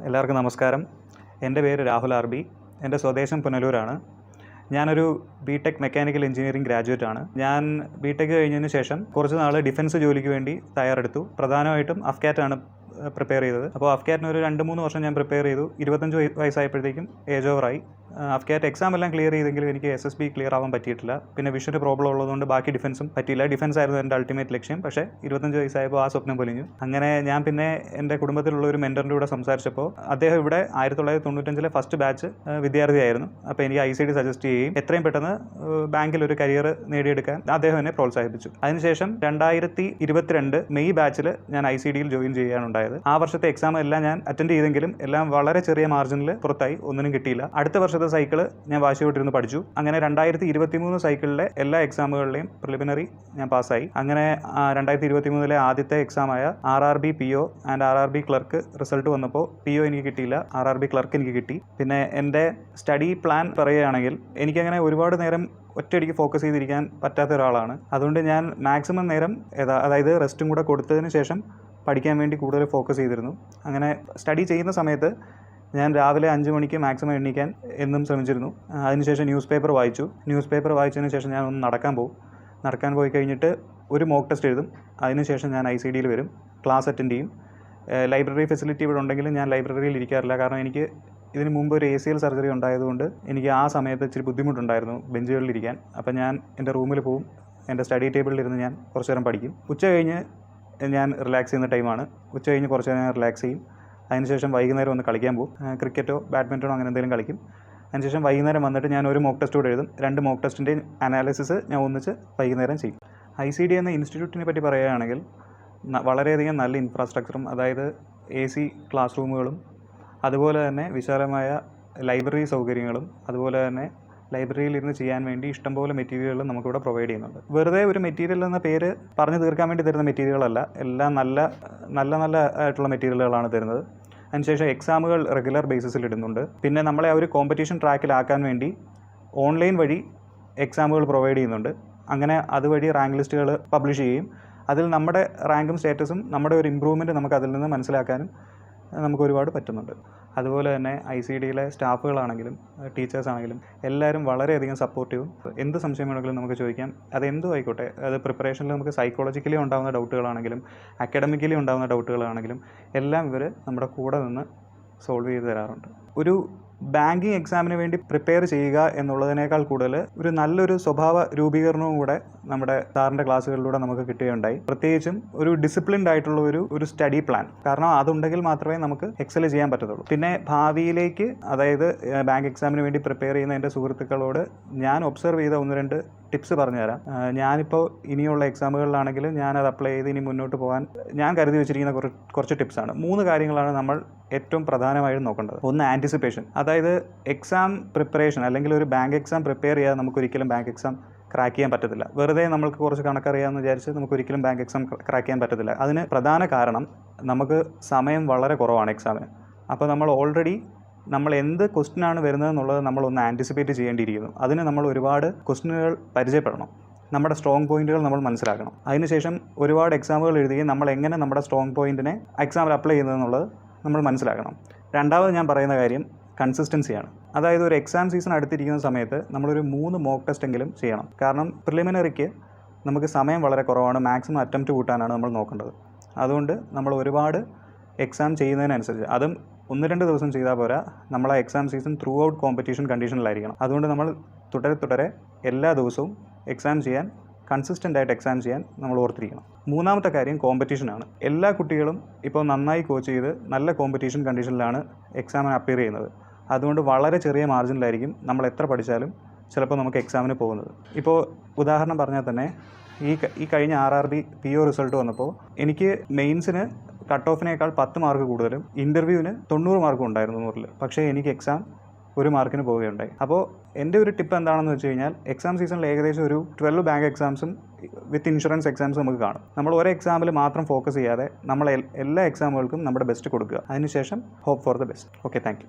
എല്ലാവർക്കും നമസ്കാരം. എൻ്റെ പേര് രാഹുൽ ആർ ബി. എൻ്റെ സ്വദേശം പുനലൂരാണ്. ഞാനൊരു ബിടെക് മെക്കാനിക്കൽ എഞ്ചിനീയറിംഗ് ഗ്രാജുവേറ്റ് ആണ്. ഞാൻ ബിടെക് കഴിഞ്ഞതിന് ശേഷം കുറച്ച് നാൾ ഡിഫൻസ് ജോലിക്ക് വേണ്ടി തയ്യാറെടുത്തു. പ്രധാനമായിട്ടും അഫ്കാറ്റ് ആണ് പ്രിപ്പയർ ചെയ്തത്. അപ്പോൾ അഫ്കാറ്റിന് ഒരു 2-3 വർഷം ഞാൻ പ്രിപ്പയർ ചെയ്തു. 25 വയസ്സായപ്പോഴത്തേക്കും ഏജ് ഓവറായി. അഫ്കാറ്റ് എക്സാം എല്ലാം ക്ലിയർ ചെയ്തെങ്കിലും എനിക്ക് SSB ക്ലിയർ ആവാൻ പറ്റിയിട്ടില്ല. പിന്നെ വിഷൻ്റെ പ്രോബ്ലം ഉള്ളതുകൊണ്ട് ബാക്കി ഡിഫൻസും പറ്റിയില്ല. ഡിഫൻസ് ആയിരുന്നു എൻ്റെ അൾട്ടിമേറ്റ് ലക്ഷ്യം. പക്ഷേ 25 വയസ്സായപ്പോൾ ആ സ്വപ്നം പൊലിഞ്ഞു. അങ്ങനെ ഞാൻ പിന്നെ എൻ്റെ കുടുംബത്തിലുള്ള ഒരു മെൻറ്ററിൻ്റെ കൂടെ സംസാരിച്ചപ്പോൾ അദ്ദേഹം ഇവിടെ 1995 ഫസ്റ്റ് ബാച്ച് വിദ്യാർത്ഥിയായിരുന്നു. അപ്പോൾ എനിക്ക് ICD സജസ്റ്റ് ചെയ്യുകയും എത്രയും പെട്ടെന്ന് ബാങ്കിൽ ഒരു കരിയർ നേടിയെടുക്കാൻ അദ്ദേഹം എന്നെ പ്രോത്സാഹിപ്പിച്ചു. അതിനുശേഷം 2022 മെയ് ബാച്ചിൽ ഞാൻ ICDയിൽ ജോയിൻ ചെയ്യാനുണ്ടായത്. ആ വർഷത്തെ എക്സാം എല്ലാം ഞാൻ അറ്റൻഡ് ചെയ്തെങ്കിലും എല്ലാം വളരെ ചെറിയ മാർജിനിൽ പുറത്തായി, ഒന്നിനും കിട്ടിയില്ല. അടുത്ത വർഷത്തെ സൈക്കിൾ ഞാൻ വാശിയോട്ടിരുന്ന് പഠിച്ചു. അങ്ങനെ 2023 സൈക്കിളിലെ എല്ലാ എക്സാമുകളിലെയും പ്രിലിമിനറി ഞാൻ പാസ്സായി. അങ്ങനെ 2023 ആദ്യത്തെ എക്സാമായ RRB PO and RRB clerk result വന്നപ്പോൾ PO എനിക്ക് കിട്ടിയില്ല, RRB ക്ലർക്ക് എനിക്ക് കിട്ടി. പിന്നെ എൻ്റെ സ്റ്റഡി പ്ലാൻ പറയുകയാണെങ്കിൽ എനിക്കങ്ങനെ ഒരുപാട് നേരം ഒറ്റയടിക്ക് ഫോക്കസ് ചെയ്തിരിക്കാൻ പറ്റാത്ത ഒരാളാണ്. അതുകൊണ്ട് ഞാൻ മാക്സിമം നേരം അതായത് റെസ്റ്റും കൂടെ കൊടുത്തതിന് ശേഷം പഠിക്കാൻ വേണ്ടി കൂടുതൽ ഫോക്കസ് ചെയ്തിരുന്നു. അങ്ങനെ സ്റ്റഡി ചെയ്യുന്ന സമയത്ത് ഞാൻ രാവിലെ 5 മണിക്ക് മാക്സിമം എണീക്കാൻ എന്നും ശ്രമിച്ചിരുന്നു. അതിനുശേഷം ന്യൂസ് പേപ്പർ വായിച്ചതിന് ശേഷം ഞാൻ ഒന്ന് നടക്കാൻ പോയി കഴിഞ്ഞിട്ട് ഒരു മോക്ക് ടെസ്റ്റ് എഴുതും. അതിനുശേഷം ഞാൻ ICDയിൽ വരും, ക്ലാസ് അറ്റൻഡ് ചെയ്യും. ലൈബ്രറി ഫെസിലിറ്റി ഇവിടെ ഉണ്ടെങ്കിലും ഞാൻ ലൈബ്രറിയിൽ ഇരിക്കാറില്ല. കാരണം എനിക്ക് ഇതിന് മുമ്പ് ഒരു ACL സർജറി ഉണ്ടായതുകൊണ്ട് എനിക്ക് ആ സമയത്ത് ഇച്ചിരി ബുദ്ധിമുട്ടുണ്ടായിരുന്നു ബെഞ്ചുകളിലിരിക്കാൻ. അപ്പം ഞാൻ എൻ്റെ റൂമിൽ പോവും, എൻ്റെ സ്റ്റഡി ടേബിളിലിരുന്ന് ഞാൻ കുറച്ച് നേരം പഠിക്കും. ഉച്ച കഴിഞ്ഞ് ഞാൻ റിലാക്സ് ചെയ്യുന്ന ടൈമാണ്. ഉച്ച കഴിഞ്ഞ് കുറച്ച് നേരം റിലാക്സ് ചെയ്യും. അതിനുശേഷം വൈകുന്നേരം ഒന്ന് കളിക്കാൻ പോകും. ക്രിക്കറ്റോ ബാഡ്മിൻ്റണോ അങ്ങനെ എന്തെങ്കിലും കളിക്കും. അതിനുശേഷം വൈകുന്നേരം വന്നിട്ട് ഞാൻ ഒരു മോക്ക് ടെസ്റ്റ് കൂടെ എഴുതും. 2 മോക്ക് ടെസ്റ്റിൻ്റെ അനാലിസിസ് ഞാൻ ഒന്നിച്ച് വൈകുന്നേരം ചെയ്യും. ICD എന്ന ഇൻസ്റ്റിറ്റ്യൂട്ടിനെ പറ്റി പറയുകയാണെങ്കിൽ വളരെയധികം നല്ല ഇൻഫ്രാസ്ട്രക്ചറും, അതായത് AC ക്ലാസ് റൂമുകളും, അതുപോലെ തന്നെ വിശാലമായ ലൈബ്രറി സൗകര്യങ്ങളും, അതുപോലെ തന്നെ ലൈബ്രറിയിൽ ഇരുന്ന് ചെയ്യാൻ വേണ്ടി ഇഷ്ടംപോലെ മെറ്റീരിയലുകൾ നമുക്കിവിടെ പ്രൊവൈഡ് ചെയ്യുന്നുണ്ട്. വെറുതെ ഒരു മെറ്റീരിയൽ എന്ന പേര് പറഞ്ഞു തീർക്കാൻ വേണ്ടി തരുന്ന മെറ്റീരിയലുകളല്ല, എല്ലാം നല്ല ആയിട്ടുള്ള മെറ്റീരിയലുകളാണ് തരുന്നത്. അതിനുശേഷം എക്സാമുകൾ റെഗുലർ ബേസിസിൽ ഇടുന്നുണ്ട്. പിന്നെ നമ്മളെ ഒരു കോമ്പറ്റീഷൻ ട്രാക്കിലാക്കാൻ വേണ്ടി ഓൺലൈൻ വഴി എക്സാമുകൾ പ്രൊവൈഡ് ചെയ്യുന്നുണ്ട്. അങ്ങനെ അതുവഴി റാങ്ക് ലിസ്റ്റുകൾ പബ്ലിഷ് ചെയ്യും. അതിൽ നമ്മുടെ റാങ്കും സ്റ്റേറ്റസും നമ്മുടെ ഒരു ഇമ്പ്രൂവ്മെൻറ്റ് നമുക്ക് അതിൽ നിന്ന് മനസ്സിലാക്കാനും നമുക്ക് ഒരുപാട് പറ്റുന്നുണ്ട്. അതുപോലെ തന്നെ ICDയിലെ സ്റ്റാഫുകളാണെങ്കിലും ടീച്ചേഴ്സാണെങ്കിലും എല്ലാവരും വളരെയധികം സപ്പോർട്ടീവും. എന്ത് സംശയം വേണമെങ്കിലും നമുക്ക് ചോദിക്കാം. അതെന്തും ആയിക്കോട്ടെ. അത് പ്രിപ്പറേഷനിൽ നമുക്ക് സൈക്കോളജിക്കലി ഉണ്ടാകുന്ന ഡൗട്ടുകളാണെങ്കിലും അക്കാഡമിക്കലി ഉണ്ടാകുന്ന ഡൗട്ടുകളാണെങ്കിലും എല്ലാം ഇവർ നമ്മുടെ കൂടെ നിന്ന് സോൾവ് ചെയ്ത് തരാറുണ്ട്. ഒരു ബാങ്കിങ് എക്സാമിന് വേണ്ടി പ്രിപ്പയർ ചെയ്യുക എന്നുള്ളതിനേക്കാൾ കൂടുതൽ ഒരു നല്ലൊരു സ്വഭാവ രൂപീകരണവും കൂടെ നമ്മുടെ സാറിൻ്റെ ക്ലാസ്സുകളിലൂടെ നമുക്ക് കിട്ടുകയുണ്ടായി. പ്രത്യേകിച്ചും ഒരു ഡിസിപ്ലിൻഡ് ആയിട്ടുള്ള ഒരു സ്റ്റഡി പ്ലാൻ. കാരണം അതുണ്ടെങ്കിൽ മാത്രമേ നമുക്ക് എക്സൽ ചെയ്യാൻ പറ്റത്തുള്ളൂ. പിന്നെ ഭാവിയിലേക്ക്, അതായത് ബാങ്ക് എക്സാമിന് വേണ്ടി പ്രിപ്പയർ ചെയ്യുന്ന എൻ്റെ സുഹൃത്തുക്കളോട് ഞാൻ ഒബ്സർവ് ചെയ്ത 1-2 ടിപ്സ് പറഞ്ഞുതരാം. ഞാനിപ്പോൾ ഇനിയുള്ള എക്സാമുകളിലാണെങ്കിലും ഞാനത് അപ്ലൈ ചെയ്ത് ഇനി മുന്നോട്ട് പോകാൻ ഞാൻ കരുതി വെച്ചിരിക്കുന്ന കുറച്ച് ടിപ്സാണ്. 3 കാര്യങ്ങളാണ് നമ്മൾ ഏറ്റവും പ്രധാനമായും നോക്കേണ്ടത്. ഒന്ന്, ആൻറ്റിസിപ്പേഷൻ. അതായത് എക്സാം പ്രിപ്പറേഷൻ അല്ലെങ്കിൽ ഒരു ബാങ്ക് എക്സാം പ്രിപ്പയർ ചെയ്യാതെ നമുക്കൊരിക്കലും ബാങ്ക് എക്സാം ക്രാക്ക് ചെയ്യാൻ പറ്റത്തില്ല. വെറുതെ നമ്മൾക്ക് കുറച്ച് കണക്കറിയാമെന്ന് വിചാരിച്ച് നമുക്കൊരിക്കലും ബാങ്ക് എക്സാം ക്രാക്ക് ചെയ്യാൻ പറ്റത്തില്ല. അതിന് പ്രധാന കാരണം നമുക്ക് സമയം വളരെ കുറവാണ് എക്സാമിന്. അപ്പോൾ നമ്മൾ എന്ത് ക്വസ്റ്റ്യനാണ് വരുന്നതെന്നുള്ളത് നമ്മളൊന്ന് ആൻറ്റിസിപ്പേറ്റ് ചെയ്യേണ്ടിയിരിക്കുന്നു. അതിന് നമ്മൾ ഒരുപാട് ക്വസ്റ്റ്യനുകൾ പരിചയപ്പെടണം. നമ്മുടെ സ്ട്രോങ് പോയിന്റുകൾ നമ്മൾ മനസ്സിലാക്കണം. അതിനുശേഷം ഒരുപാട് എക്സാമുകൾ എഴുതുകയും നമ്മൾ എങ്ങനെ നമ്മുടെ സ്ട്രോങ് പോയിന്റിനെ എക്സാമിൽ അപ്ലൈ ചെയ്യുന്നതെന്നുള്ളത് നമ്മൾ മനസ്സിലാക്കണം. രണ്ടാമത് ഞാൻ പറയുന്ന കാര്യം കൺസിസ്റ്റൻസിയാണ്. അതായത് ഒരു എക്സാം സീസൺ അടുത്തിരിക്കുന്ന സമയത്ത് നമ്മളൊരു 3 മോക്ക് ടെസ്റ്റ് എങ്കിലും ചെയ്യണം. കാരണം പ്രിലിമിനറിക്ക് നമുക്ക് സമയം വളരെ കുറവാണ്. മാക്സിമം അറ്റംപ്റ്റ് കൂട്ടാനാണ് നമ്മൾ നോക്കേണ്ടത്. അതുകൊണ്ട് നമ്മൾ ഒരുപാട് എക്സാം ചെയ്യുന്നതിനനുസരിച്ച്, അതും 1-2 ദിവസം ചെയ്താൽ പോരാ, നമ്മൾ ആ exam season through out competition കണ്ടീഷനിലായിരിക്കണം. അതുകൊണ്ട് നമ്മൾ തുടരെ എല്ലാ ദിവസവും എക്സാം ചെയ്യാൻ, കൺസിസ്റ്റൻ്റ് ആയിട്ട് എക്സാം ചെയ്യാൻ നമ്മൾ ഓർത്തിരിക്കണം. മൂന്നാമത്തെ കാര്യം കോമ്പറ്റീഷനാണ്. എല്ലാ കുട്ടികളും ഇപ്പോൾ നന്നായി കോച്ച് ചെയ്ത് നല്ല കോമ്പറ്റീഷൻ കണ്ടീഷനിലാണ് എക്സാമിന് അപ്പിയർ ചെയ്യുന്നത്. അതുകൊണ്ട് വളരെ ചെറിയ മാർജിനിലായിരിക്കും നമ്മൾ എത്ര പഠിച്ചാലും ചിലപ്പോൾ നമുക്ക് എക്സാമിന് പോകുന്നത്. ഇപ്പോൾ ഉദാഹരണം പറഞ്ഞാൽ തന്നെ ഈ കഴിഞ്ഞ RRB PO റിസൾട്ട് വന്നപ്പോൾ എനിക്ക് മെയിൻസിന് കട്ട് ഓഫിനേക്കാൾ 10 മാർക്ക് കൂടുതലും ഇൻ്റർവ്യൂവിന് 90 മാർക്കും ഉണ്ടായിരുന്നു 100-ൽ. പക്ഷേ എനിക്ക് എക്സാം 1 മാർക്കിന് പോവുകയുണ്ടായി. അപ്പോൾ എൻ്റെ ഒരു ടിപ്പ് എന്താണെന്ന് വെച്ച് കഴിഞ്ഞാൽ, എക്സാം സീസണിൽ ഏകദേശം ഒരു 12 ബാങ്ക് എക്സാംസും വിത്ത് ഇൻഷുറൻസ് എക്സാംസും നമുക്ക് കാണും. നമ്മൾ ഒരേ എക്സാമിൽ മാത്രം ഫോക്കസ് ചെയ്യാതെ നമ്മൾ എല്ലാ എക്സാമുകൾക്കും നമ്മുടെ ബെസ്റ്റ് കൊടുക്കുക. അതിനുശേഷം hope for the best. Okay, thank U.